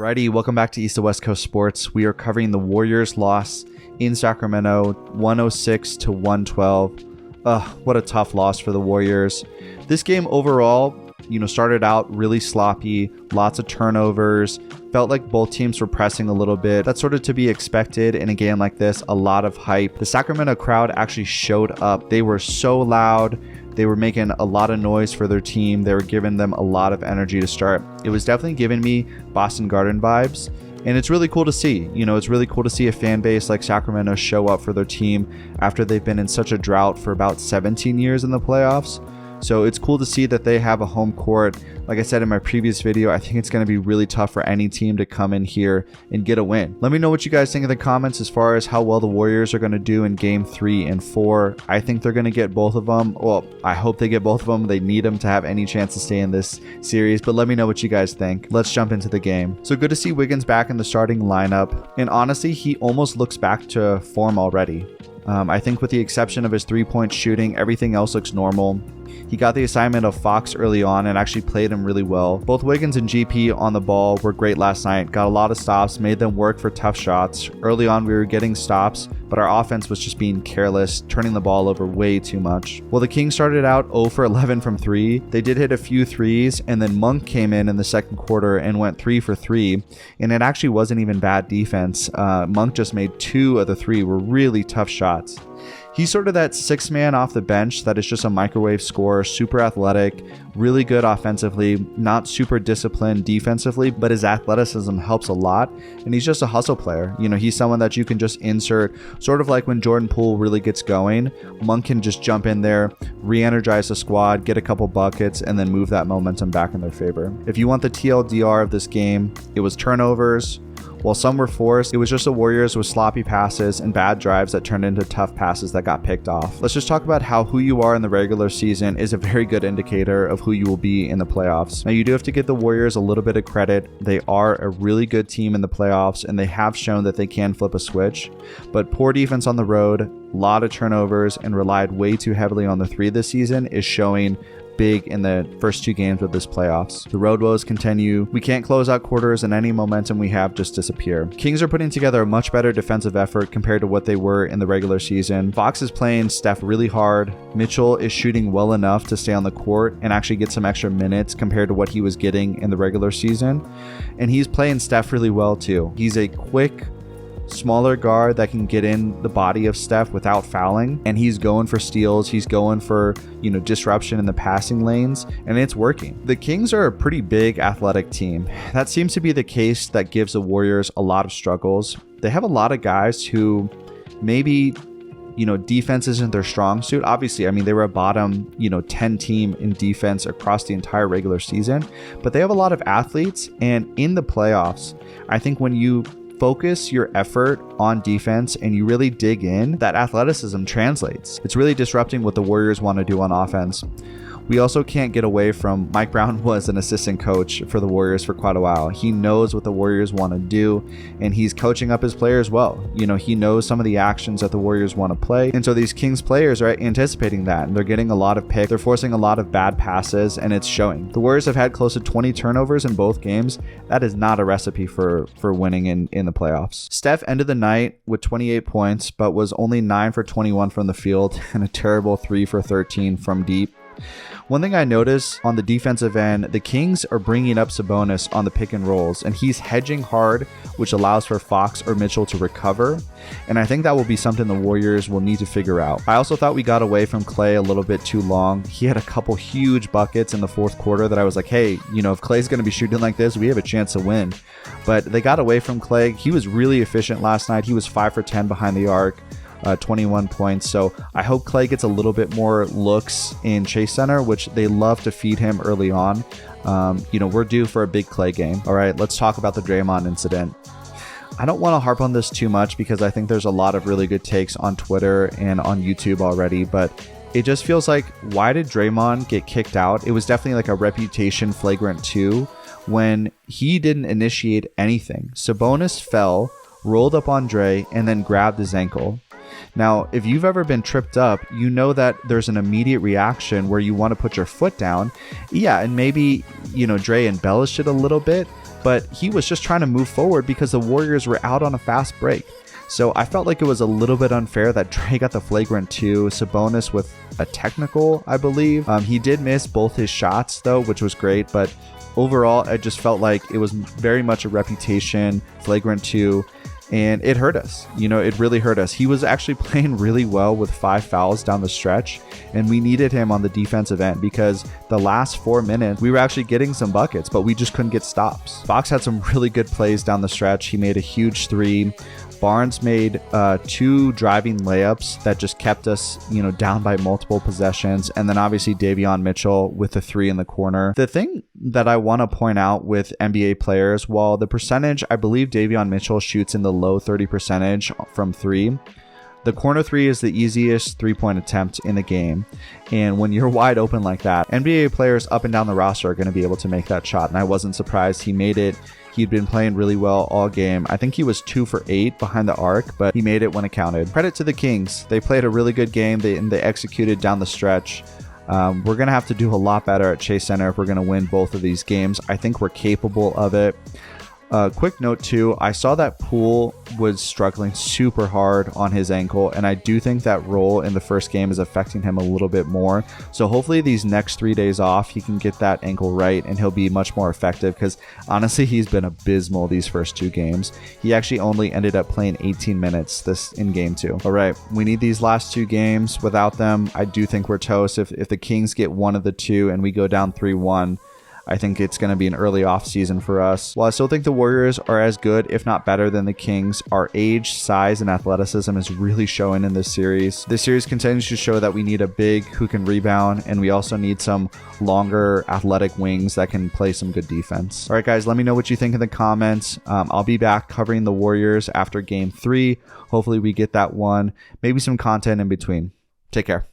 Alrighty, welcome back to E2W Coast Sports. We are covering the Warriors' loss in Sacramento, 106-112. What a tough loss for the Warriors. This game overall, started out really sloppy, lots of turnovers. Felt like both teams were pressing a little bit. That's sort of to be expected in a game like this. A lot of hype. The Sacramento crowd actually showed up. They were so loud. They were making a lot of noise for their team. They were giving them a lot of energy to start. It was definitely giving me Boston Garden vibes. And it's really cool to see. It's really cool to see a fan base like Sacramento show up for their team after they've been in such a drought for about 17 years in the playoffs. So it's cool to see that they have a home court. Like I said in my previous video, I think it's going to be really tough for any team to come in here and get a win. Let me know what you guys think in the comments as far as how well the Warriors are going to do in game 3 and 4. I think they're going to get both of them. Well, I hope they get both of them. They need them to have any chance to stay in this series, but let me know what you guys think. Let's jump into the game. So good to see Wiggins back in the starting lineup. And honestly, he almost looks back to form already. I think with the exception of his 3-point shooting, everything else looks normal. He got the assignment of Fox early on and actually played him really well. Both Wiggins and GP on the ball were great last night. Got a lot of stops, made them work for tough shots. Early on, we were getting stops, but our offense was just being careless, turning the ball over way too much. Well, the Kings started out 0 for 11 from 3. They did hit a few threes, and then Monk came in the second quarter and went 3 for 3, and it actually wasn't even bad defense. Monk just made 2 of the 3 were really tough shots. He's sort of that 6-man off the bench that is just a microwave scorer, super athletic, really good offensively, not super disciplined defensively, but his athleticism helps a lot, and he's just a hustle player. He's someone that you can just insert, sort of like when Jordan Poole really gets going. Monk can just jump in there, re-energize the squad, get a couple buckets, and then move that momentum back in their favor. If you want the TLDR of this game, it was turnovers. While some were forced, it was just the Warriors with sloppy passes and bad drives that turned into tough passes that got picked off. Let's just talk about how who you are in the regular season is a very good indicator of who you will be in the playoffs. Now, you do have to give the Warriors a little bit of credit. They are a really good team in the playoffs, and they have shown that they can flip a switch. But poor defense on the road, a lot of turnovers, and relied way too heavily on the 3 this season is showing big in the first 2 games of this playoffs. The road woes continue. We can't close out quarters, and any momentum we have just disappear. Kings are putting together a much better defensive effort compared to what they were in the regular season. Fox is playing Steph really hard. Mitchell is shooting well enough to stay on the court and actually get some extra minutes compared to what he was getting in the regular season. And he's playing Steph really well too. He's a quick, smaller guard that can get in the body of Steph without fouling, and he's going for steals. He's going for disruption in the passing lanes, and it's working. The Kings are a pretty big athletic team. That seems to be the case that gives the Warriors a lot of struggles. They have a lot of guys who maybe defense isn't their strong suit. Obviously, they were a bottom 10 team in defense across the entire regular season, but they have a lot of athletes, and in the playoffs, I think when you focus your effort on defense and you really dig in, that athleticism translates. It's really disrupting what the Warriors want to do on offense. We also can't get away from Mike Brown was an assistant coach for the Warriors for quite a while. He knows what the Warriors want to do, and he's coaching up his players well. He knows some of the actions that the Warriors want to play, and so these Kings players are anticipating that, and they're getting a lot of picks. They're forcing a lot of bad passes, and it's showing. The Warriors have had close to 20 turnovers in both games. That is not a recipe for winning in the playoffs. Steph ended the night with 28 points, but was only 9 for 21 from the field and a terrible 3 for 13 from deep. One thing I noticed on the defensive end, the Kings are bringing up Sabonis on the pick and rolls, and he's hedging hard, which allows for Fox or Mitchell to recover. And I think that will be something the Warriors will need to figure out. I also thought we got away from Klay a little bit too long. He had a couple huge buckets in the fourth quarter that I was like, hey, if Klay's going to be shooting like this, we have a chance to win. But they got away from Klay. He was really efficient last night. He was 5 for 10 behind the arc. 21 points. So I hope Klay gets a little bit more looks in Chase Center, which they love to feed him early on. We're due for a big Klay game. All right, let's talk about the Draymond incident. I don't want to harp on this too much because I think there's a lot of really good takes on Twitter and on YouTube already, but it just feels like, why did Draymond get kicked out? It was definitely like a reputation flagrant 2 when he didn't initiate anything. Sabonis fell, rolled up on Dre, and then grabbed his ankle. Now, if you've ever been tripped up, you know that there's an immediate reaction where you want to put your foot down. Yeah, and maybe, Dre embellished it a little bit, but he was just trying to move forward because the Warriors were out on a fast break. So I felt like it was a little bit unfair that Dre got the flagrant 2, Sabonis with a technical, I believe. He did miss both his shots though, which was great, but overall, I just felt like it was very much a reputation, flagrant 2, and it hurt us. It really hurt us. He was actually playing really well with 5 fouls down the stretch, and we needed him on the defensive end because the last 4 minutes, we were actually getting some buckets, but we just couldn't get stops. Fox had some really good plays down the stretch. He made a huge 3. Barnes made 2 driving layups that just kept us, down by multiple possessions. And then obviously Davion Mitchell with the 3 in the corner. The thing that I want to point out with NBA players, while the percentage, I believe Davion Mitchell shoots in the low 30% from 3, the corner 3 is the easiest 3-point attempt in the game. And when you're wide open like that, NBA players up and down the roster are going to be able to make that shot. And I wasn't surprised he made it. He'd been playing really well all game. I think he was 2 for 8 behind the arc, but he made it when it counted. Credit to the Kings. They played a really good game. They executed down the stretch. We're going to have to do a lot better at Chase Center if we're going to win both of these games. I think we're capable of it. Quick note too, I saw that Poole was struggling super hard on his ankle, and I do think that role in the first game is affecting him a little bit more. So hopefully these next 3 days off, he can get that ankle right and he'll be much more effective, because honestly, he's been abysmal these first 2 games. He actually only ended up playing 18 minutes in game 2. All right, we need these last 2 games. Without them, I do think we're toast. If the Kings get one of the 2 and we go down 3-1, I think it's going to be an early off season for us. While I still think the Warriors are as good, if not better, than the Kings, our age, size, and athleticism is really showing in this series. This series continues to show that we need a big who can rebound, and we also need some longer athletic wings that can play some good defense. All right, guys, let me know what you think in the comments. I'll be back covering the Warriors after game 3. Hopefully we get that one. Maybe some content in between. Take care.